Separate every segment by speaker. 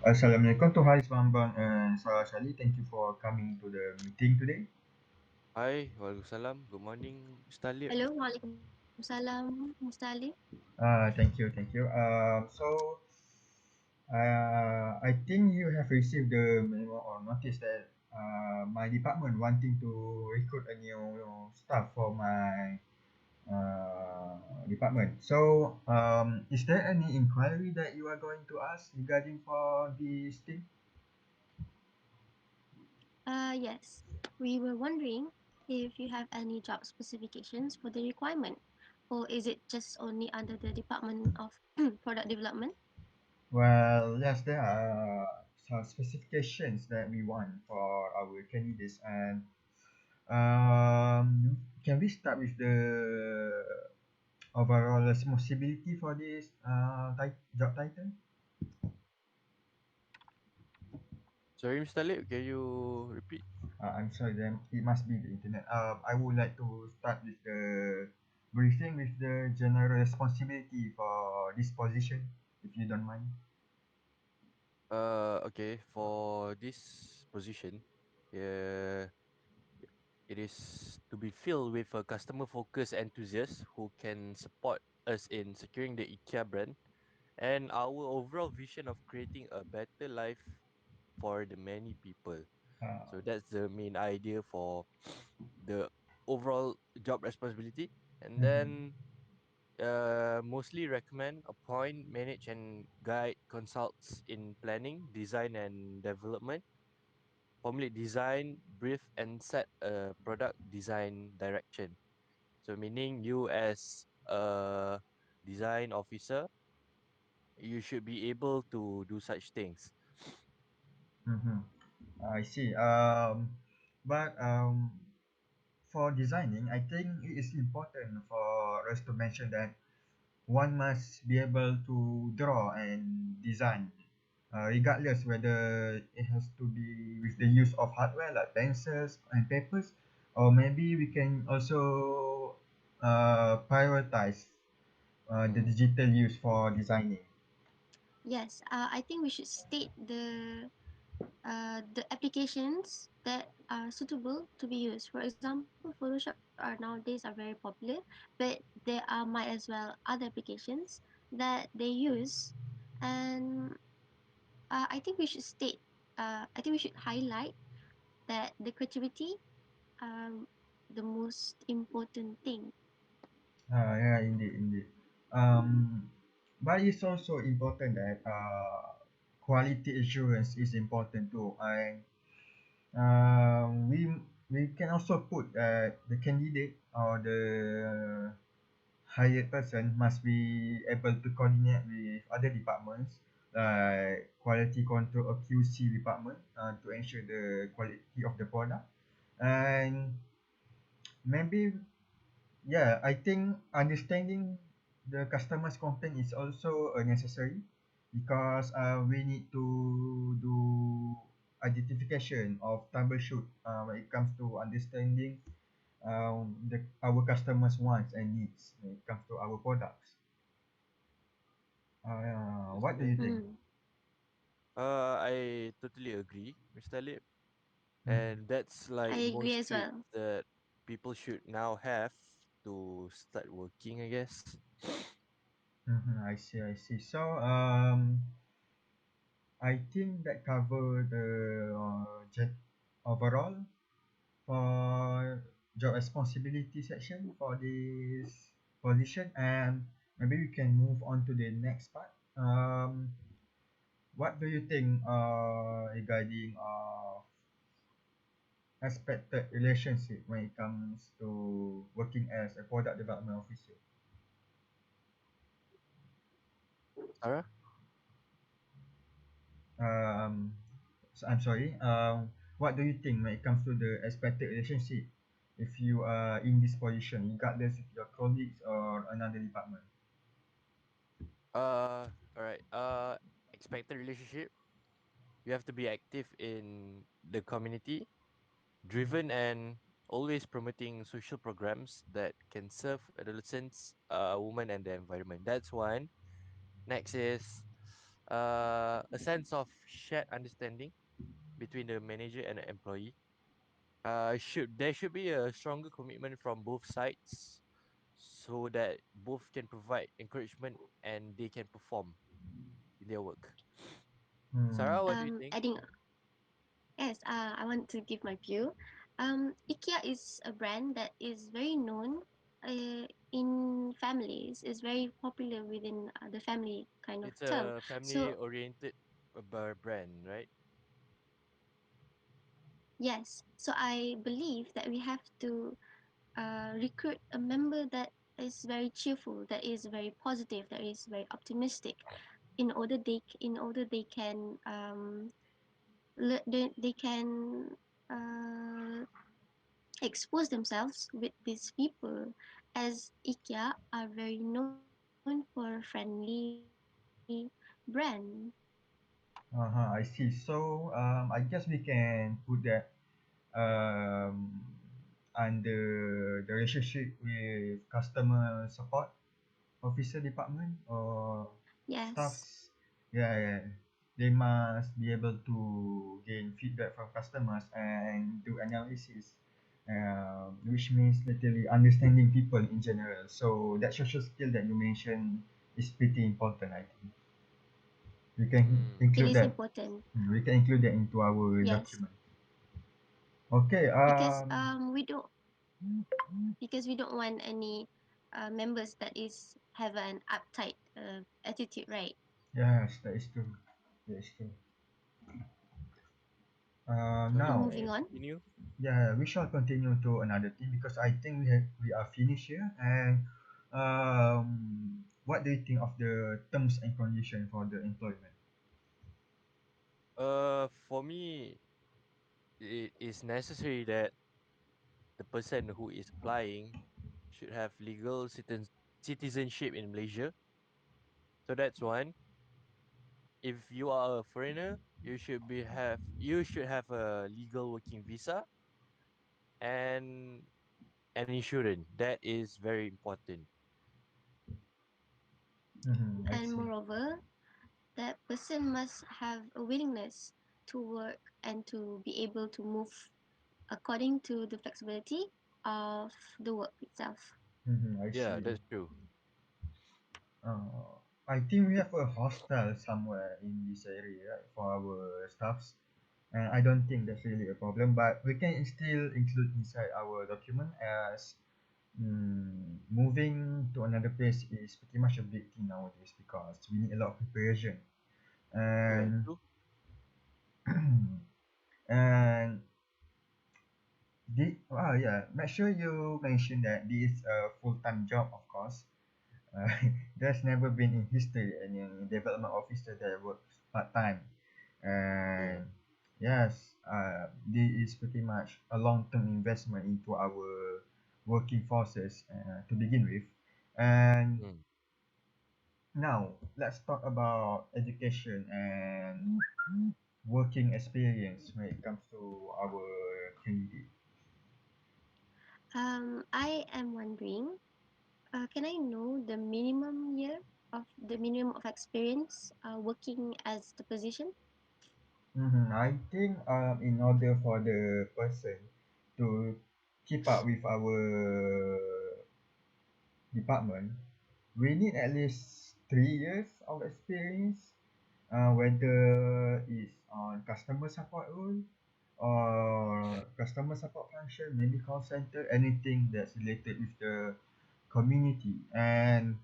Speaker 1: Assalamualaikum to Haris Bambang and SYALI. Thank you for coming to the meeting today.
Speaker 2: Hi, Waalaikumsalam. Good morning, Mr. Lip.
Speaker 3: Hello, Waalaikumsalam, Mr. Ali.
Speaker 1: Thank you. I think you have received the memo or notice that my department wanting to recruit a new staff for my department. Is there any inquiry that you are going to ask regarding for this thing?
Speaker 3: Yes, we were wondering if you have any job specifications for the requirement, or is it just only under the Department of Product Development?
Speaker 1: Well, yes, there are some specifications that we want for our candidates, and can we start with the overall responsibility for this job title?
Speaker 2: Sorry, Mr. Lip, can you repeat?
Speaker 1: I'm sorry, then it must be the internet. I would like to start with the briefing with the general responsibility for this position, if you don't mind.
Speaker 2: Okay, for this position, uh, it is to be filled with a customer-focused enthusiast who can support us in securing the IKEA brand and our overall vision of creating a better life for the many people.
Speaker 1: Uh,
Speaker 2: So that's the main idea for the overall job responsibility. And
Speaker 1: mhm,
Speaker 2: then mostly recommend, appoint, manage, and guide consults in planning, design, and development. Formulate design, brief, and set a product design direction. So, meaning you as a design officer, you should be able to do such things.
Speaker 1: mhm. I see. But for designing, I think it is important for us to mention that one must be able to draw and design, regardless whether it has to be with the use of hardware like pencils and papers, or maybe we can also prioritize the
Speaker 2: Mm.
Speaker 1: digital use for designing.
Speaker 3: Yes, I think we should state the applications that are suitable to be used. For example, Photoshop are nowadays are very popular, but there are might as well other applications that they use, and I think we should state. I think we should highlight that the creativity are the most important thing.
Speaker 1: Yeah, indeed. Um, but it's also important that quality assurance is important too. And we can also put the candidate or the hired person must be able to coordinate with other departments like quality control or QC department to ensure the quality of the product. And maybe, yeah, I think understanding the customer's complaint is also necessary because we need to do identification of troubleshoot when it comes to understanding our customers' wants and needs when it comes to our products.
Speaker 2: Yes,
Speaker 1: What do you
Speaker 2: yes.
Speaker 1: think?
Speaker 3: Mm,
Speaker 2: I totally agree, Mr. Lip.
Speaker 1: Mm-hmm.
Speaker 2: And that's
Speaker 3: I
Speaker 2: like
Speaker 3: agree
Speaker 2: most
Speaker 3: as
Speaker 2: traits
Speaker 3: well.
Speaker 2: that people should now have to start working, I guess.
Speaker 1: Mm-hmm. I see. I think that cover the overall for job responsibility section for this position, and maybe we can move on to the next part. What do you think regarding expected relationship when it comes to working as a product development officer?
Speaker 2: Sarah?
Speaker 1: Um, I'm sorry. What do you think when it comes to the expected relationship if you are in this position, regardless if your colleagues or another department?
Speaker 2: All right. Expected relationship. You have to be active in the community, driven, and always promoting social programs that can serve adolescents, women, and the environment. That's one. Next is A sense of shared understanding between the manager and the employee. Should there should be a stronger commitment from both sides so that both can provide encouragement and they can perform in their work.
Speaker 1: Hmm.
Speaker 2: Sarah, what do you think?
Speaker 3: Adding, yes, I want to give my view. IKEA is a brand that is very known in families. Is very popular within the family kind of
Speaker 2: It's
Speaker 3: term.
Speaker 2: a
Speaker 3: So
Speaker 2: family-oriented brand, right?
Speaker 3: yes, so I believe that we have to recruit a member that is very cheerful, that is very positive, that is very optimistic. In order they can they can uh, expose themselves with these people, as IKEA are very known for friendly brand.
Speaker 1: I see. So I guess we can put that um, under the relationship with customer support officer department or
Speaker 3: Yes,
Speaker 1: staffs. Yeah, yeah. They must be able to gain feedback from customers and do analysis, which means literally understanding people in general. So that social skill that you mentioned is pretty important, I think. We can
Speaker 2: Mm.
Speaker 3: it
Speaker 1: include
Speaker 3: is
Speaker 1: that.
Speaker 3: important.
Speaker 1: We can include that into our
Speaker 3: Yes,
Speaker 1: document. Okay.
Speaker 3: because we don't want any members that is have an uptight attitude, right?
Speaker 1: Yes, that is true. That is true.
Speaker 2: So
Speaker 3: So
Speaker 1: Now,
Speaker 3: moving on.
Speaker 2: continue.
Speaker 1: yeah, we shall continue to another thing because I think we are finished here. And what do you think of the terms and conditions for the employment?
Speaker 2: For me, it is necessary that the person who is applying should have legal citizenship in Malaysia. So that's one. If you are a foreigner, you should have a legal working visa and an insurance. That is very important.
Speaker 1: I
Speaker 3: And
Speaker 1: see.
Speaker 3: moreover, that person must have a willingness to work and to be able to move according to the flexibility of the work itself.
Speaker 1: I
Speaker 2: Yeah,
Speaker 1: see.
Speaker 2: that's true.
Speaker 1: I think we have a hostel somewhere in this area, right, for our staffs. And I don't think that's really a problem, but we can still include inside our document as moving to another place is pretty much a big thing nowadays because we need a lot of preparation.
Speaker 2: Yeah,
Speaker 1: And
Speaker 2: true.
Speaker 1: and yeah, make sure you mention that this is a full-time job, of course. Uh, there's never been in history any development officer that works part-time.
Speaker 2: Mm.
Speaker 1: And yes, this is pretty much a long-term investment into our working forces to begin with. And
Speaker 2: Mm.
Speaker 1: now let's talk about education and working experience when it comes to our candidate.
Speaker 3: I am wondering, can I know the minimum year of the minimum of experience working as the position?
Speaker 1: I think in order for the person to keep up with our department, we need at least 3 years of experience, whether it's on customer support role or customer support function, maybe call center, anything that's related with the community. And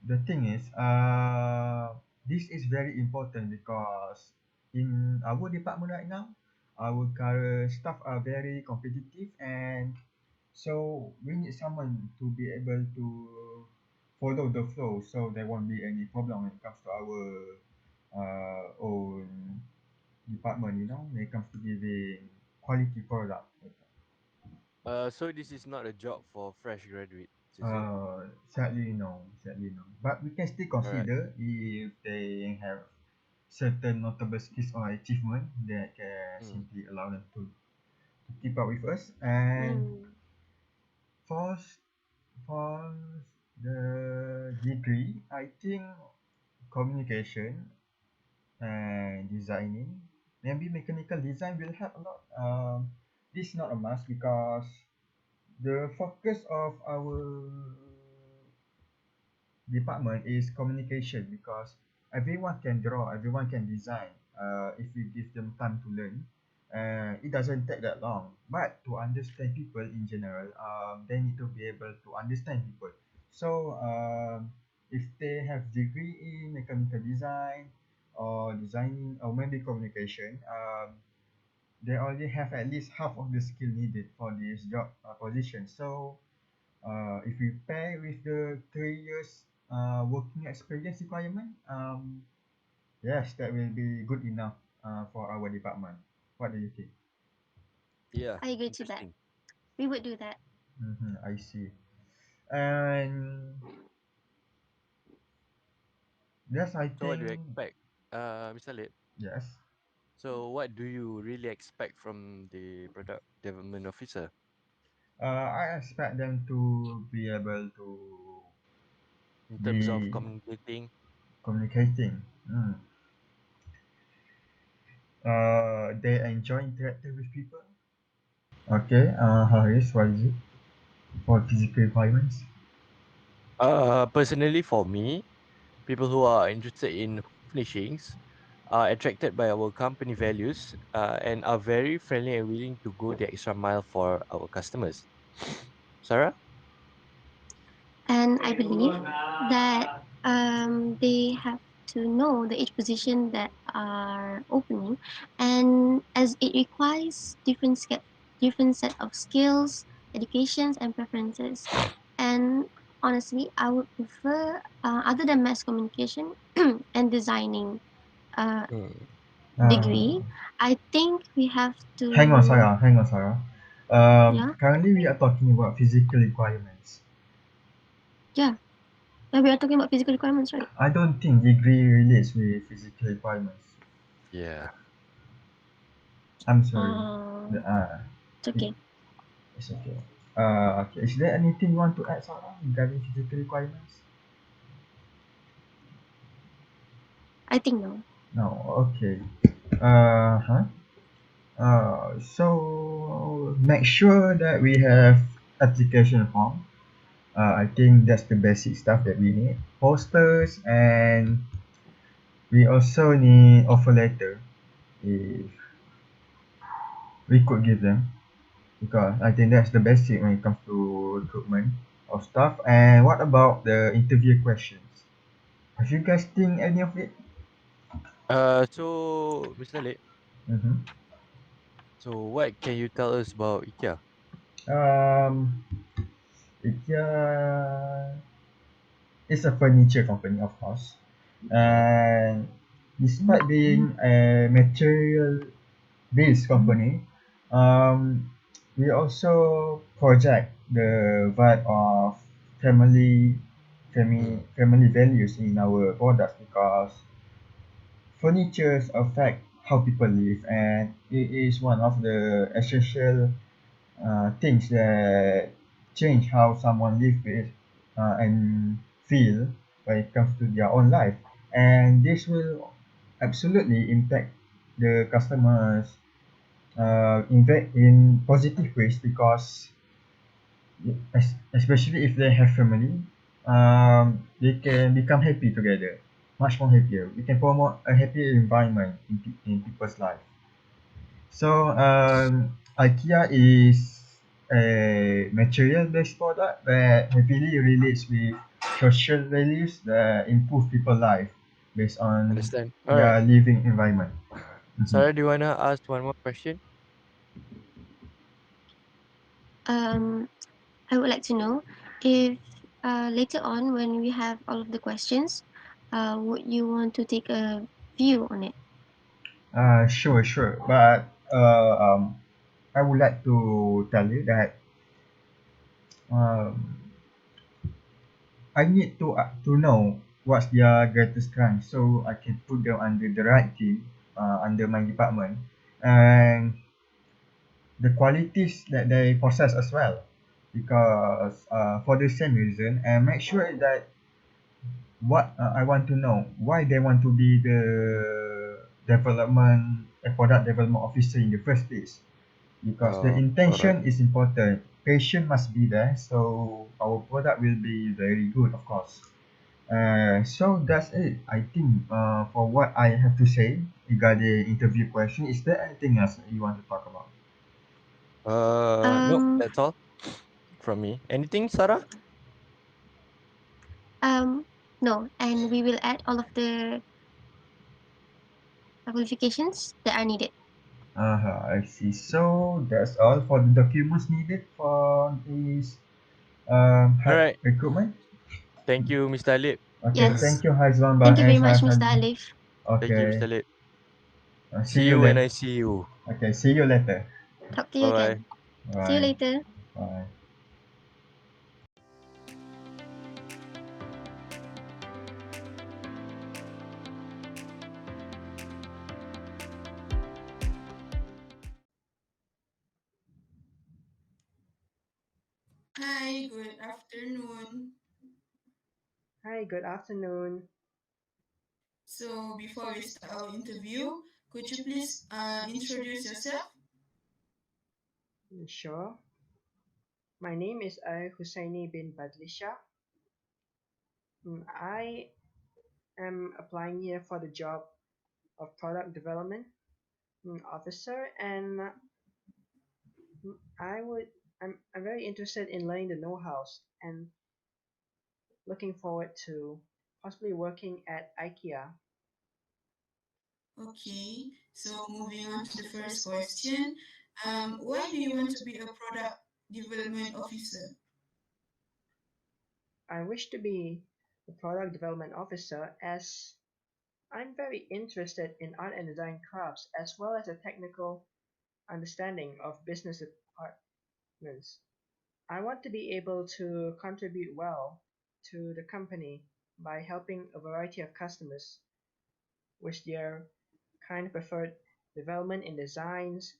Speaker 1: the thing is, this is very important because in our department right now, our current staff are very competitive, and so we need someone to be able to follow the flow, so there won't be any problem when it comes to our own department. When it comes to giving quality product.
Speaker 2: So this is not a job for fresh graduates, is it?
Speaker 1: Sadly no, sadly no. But we can still
Speaker 2: All right.
Speaker 1: consider if they have certain notable skills or achievement that can
Speaker 2: Mm.
Speaker 1: simply allow them to keep up with us. And
Speaker 3: Mm.
Speaker 1: for for the degree, I think communication and designing. Maybe mechanical design will help a lot. This is not a must because the focus of our department is communication because everyone can draw, everyone can design. If we give them time to learn, it doesn't take that long. But to understand people in general, they need to be able to understand people. So if they have degree in mechanical design or designing or maybe communication, they already have at least half of the skill needed for this job position. So if we pair with the 3 years working experience requirement, yes, that will be good enough for our department. What do you think?
Speaker 2: Yeah,
Speaker 3: I agree to that.
Speaker 2: interesting.
Speaker 3: We would do that.
Speaker 1: I see. And yes, I
Speaker 2: So what do you
Speaker 1: think
Speaker 2: expect, Mr. Lip?
Speaker 1: yes.
Speaker 2: So what do you really expect from the product development officer
Speaker 1: I expect them to be able to
Speaker 2: in terms of
Speaker 1: be
Speaker 2: communicating?
Speaker 1: communicating. They enjoy interacting with people. Okay. Haris, what is it for physical requirements?
Speaker 2: Personally for me, people who are interested in finishings are attracted by our company values and are very friendly and willing to go the extra mile for our customers. Sarah?
Speaker 3: And I believe that they have to know the each position that are opening, and as it requires different set of skills, educations, and preferences. And honestly, I would prefer, other than mass communication and designing
Speaker 2: Hmm.
Speaker 3: degree,
Speaker 1: Uh,
Speaker 3: I think we have
Speaker 1: Hang on,
Speaker 3: to,
Speaker 1: Sarah. Hang on, Sarah.
Speaker 3: yeah,
Speaker 1: Currently we are talking about physical requirements.
Speaker 3: yeah, yeah, we are talking about physical requirements, right?
Speaker 1: I don't think degree relates with physical requirements.
Speaker 2: Yeah.
Speaker 1: I'm sorry.
Speaker 3: Uh,
Speaker 1: The,
Speaker 3: it's
Speaker 1: it,
Speaker 3: okay.
Speaker 1: it's okay. Okay. Is there anything you want to add, Sarah, regarding physical requirements?
Speaker 3: I think no.
Speaker 1: No. Okay. Huh? So make sure that we have application form. I think that's the basic stuff that we need. Posters, and we also need offer letter if we could give them, because I think that's the basic when it comes to recruitment of staff. And what about the interview questions? Have you guys think any of it?
Speaker 2: So Mr. Lip,
Speaker 1: Mm-hmm.
Speaker 2: so what can you tell us about IKEA?
Speaker 1: Um, Ikea is a furniture company, of course,
Speaker 2: Yes.
Speaker 1: and despite being a material-based company, um, we also project the vibe of
Speaker 2: Mm.
Speaker 1: family values in our products because furnitures affect how people live, and it is one of the essential things that change how someone live with and feel when it comes to their own life, and this will absolutely impact the customers in positive ways because especially if they have family, they can become happy together, much more happier. We can promote a happier environment in people's life. So IKEA is a material-based product that heavily relates with social values that improve people's life based on
Speaker 2: Understand. All right.
Speaker 1: their living environment. Mhm.
Speaker 2: Sarah, do you wanna ask one more question?
Speaker 3: Um, I would like to know if, later on when we have all of the questions, would you want to take a view on it?
Speaker 1: Sure, sure. But I would like to tell you that um, I need to know what's their greatest strength so I can put them under the right team under my department, and the qualities that they possess as well, because for the same reason, and make sure that what I want to know why they want to be the development product development officer in the first place, because the
Speaker 2: Alright.
Speaker 1: intention is important. Passion must be there, so our product will be very good, of course. So that's it. I think for what I have to say regarding interview question, is there anything else you want to talk about?
Speaker 2: Nope,
Speaker 3: Um,
Speaker 2: that's all from me. Anything, Sarah?
Speaker 3: no, and we will add all of the qualifications that are needed.
Speaker 1: I see. So that's all for the documents needed for this
Speaker 2: Alright.
Speaker 1: recruitment.
Speaker 2: Thank you, Mr. Alip.
Speaker 1: Okay, thank
Speaker 3: Yes.
Speaker 1: you, Hazwan
Speaker 3: Thank
Speaker 1: Bang
Speaker 3: you
Speaker 1: and
Speaker 3: very much,
Speaker 1: Shah.
Speaker 3: Mr. Alif.
Speaker 2: Thank you,
Speaker 1: Okay,
Speaker 2: Mr. Alip.
Speaker 1: see
Speaker 2: See
Speaker 1: you
Speaker 2: you when
Speaker 1: later.
Speaker 2: I see you.
Speaker 1: Okay, see you later.
Speaker 3: Talk to you
Speaker 2: Bye-bye.
Speaker 3: again. See you
Speaker 1: Bye.
Speaker 3: later.
Speaker 1: Bye.
Speaker 4: Hi, good afternoon.
Speaker 5: Hi, good afternoon.
Speaker 4: So, before we start our interview, could you please introduce yourself?
Speaker 5: Sure. My name is Husaini bin Badlishah. I am applying here for the job of product development officer, and I would I'm very interested in learning the know-hows and looking forward to possibly working at IKEA.
Speaker 4: Okay, so moving on to the first question. Why do you want to be a product development officer?
Speaker 5: I wish to be a product development officer as I'm very interested in art and design crafts as well as a technical understanding of business departments. I want to be able to contribute well to the company by helping a variety of customers with their kind of preferred development in designs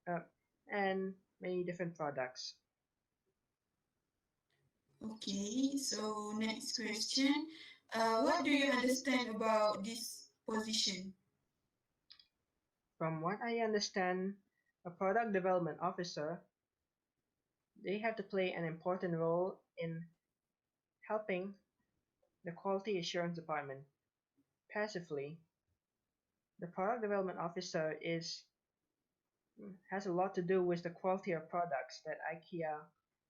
Speaker 5: uh, and many different products.
Speaker 4: Okay, so next question. What do you understand about this position?
Speaker 5: From what I understand, a product development officer, they have to play an important role in helping the quality assurance department. Passively, the product development officer is has a lot to do with the quality of products that IKEA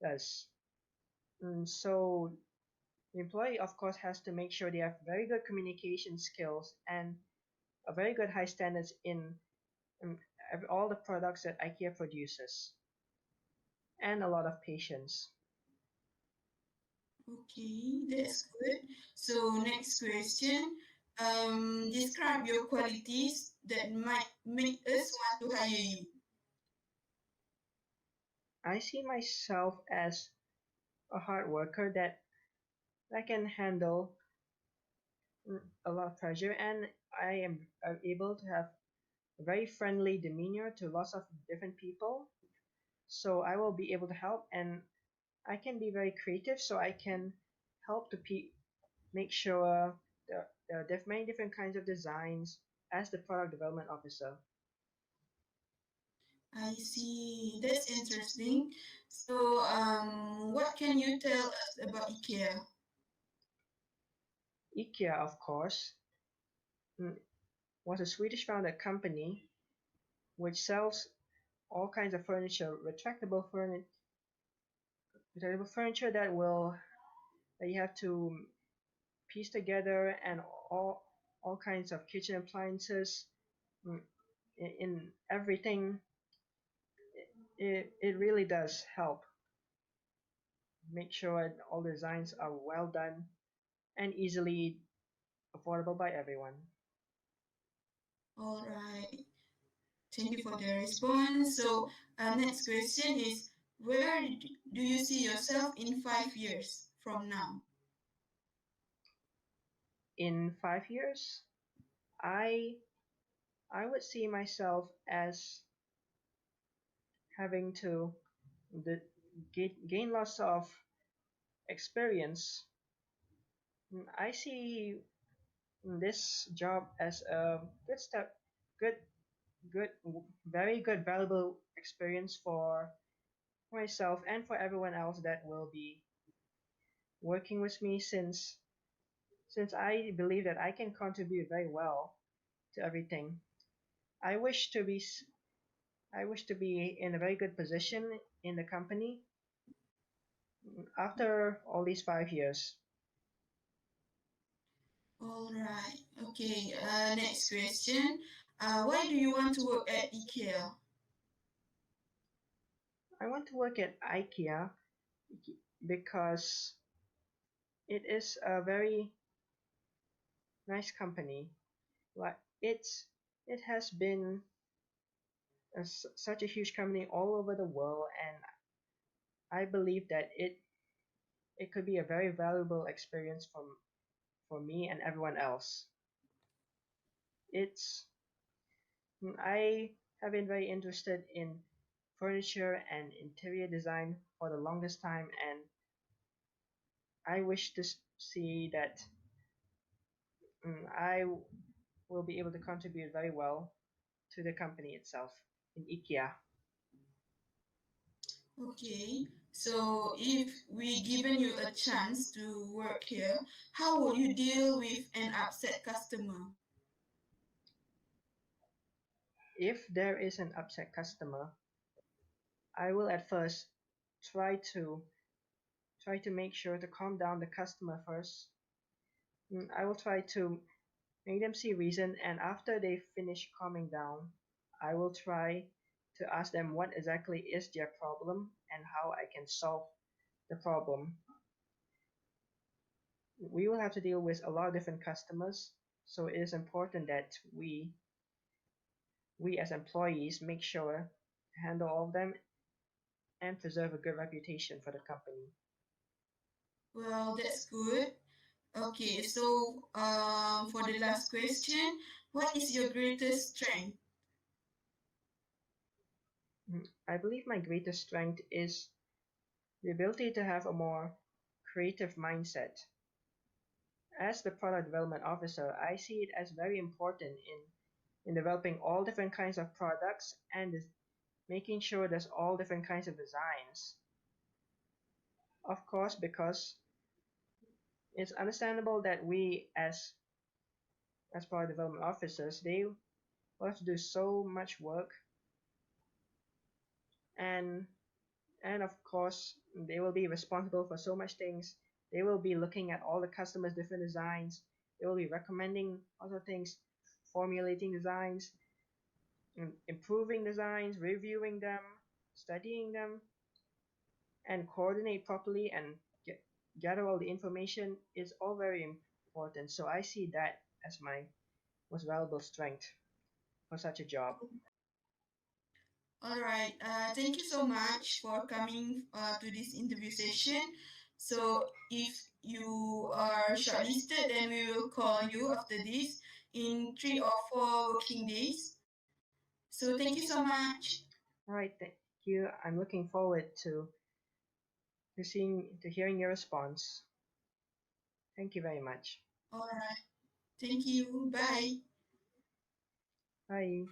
Speaker 5: does. So the employee, of course, has to make sure they have very good communication skills and a very good high standards in um, all the products that IKEA produces, and a lot of patience.
Speaker 4: Okay, that's good. So next question. Describe your qualities that might make us want to hire you.
Speaker 5: I see myself as a hard worker that can handle a lot of pressure, and I am able to have a very friendly demeanor to lots of different people. So I will be able to help, and I can be very creative, so I can help to make sure there are many different kinds of designs as the product development officer.
Speaker 4: I see. That's interesting. So, what can you tell us about IKEA?
Speaker 5: IKEA, of course, mm, was a Swedish founded company which sells all kinds of furniture, retractable furniture that you have to piece together, and all kinds of kitchen appliances mm, in everything. It really does help make sure all designs are well done and easily affordable by everyone.
Speaker 4: All right. Thank you for the response. So, next question is, where do you see yourself in 5 years from now?
Speaker 5: In 5 years, I I would see myself as having to the, gain lots of experience I see this job as a good step, good, good, very good, valuable experience for myself and for everyone else that will be working with me since I believe that I can contribute very well to everything. I wish to be I wish to be in a very good position in the company after all these 5 years.
Speaker 4: All right. Okay. Next question. Why do you want to work at IKEA?
Speaker 5: I want to work at IKEA because it is a very nice company. Like it has been such a huge company all over the world, and I believe that it could be a very valuable experience for me and everyone else. It's I have been very interested in furniture and interior design for the longest time, and I wish to see that I will be able to contribute very well to the company itself in IKEA.
Speaker 4: Okay. So if we given you a chance to work here, how would you deal with an upset customer?
Speaker 5: If there is an upset customer, I will at first try to try to make sure to calm down the customer first. I will try to make them see reason, and after they finish calming down, I will try to ask them what exactly is their problem and how I can solve the problem. We will have to deal with a lot of different customers, so it is important that we as employees make sure to handle all of them and preserve a good reputation for the company.
Speaker 4: Well, that's good. Okay, so for the last question, what is your greatest strength?
Speaker 5: I believe my greatest strength is the ability to have a more creative mindset. As the product development officer, I see it as very important in developing all different kinds of products and making sure there's all different kinds of designs. Of course, because it's understandable that we as product development officers, they will have to do so much work, and of course they will be responsible for so much things. They will be looking at all the customers' different designs. They will be recommending other things, formulating designs, improving designs, reviewing them, studying them, and coordinate properly and gather all the information is all very important. So I see that as my most valuable strength for such a job.
Speaker 4: All right. Thank you so much for coming to this interview session. So if you are shortlisted, then we will call you after this in 3 or 4 working days. So thank you so much.
Speaker 5: All right, thank you. I'm looking forward to hearing your response. Thank you very much.
Speaker 4: All right. Thank you. Bye.
Speaker 5: Bye.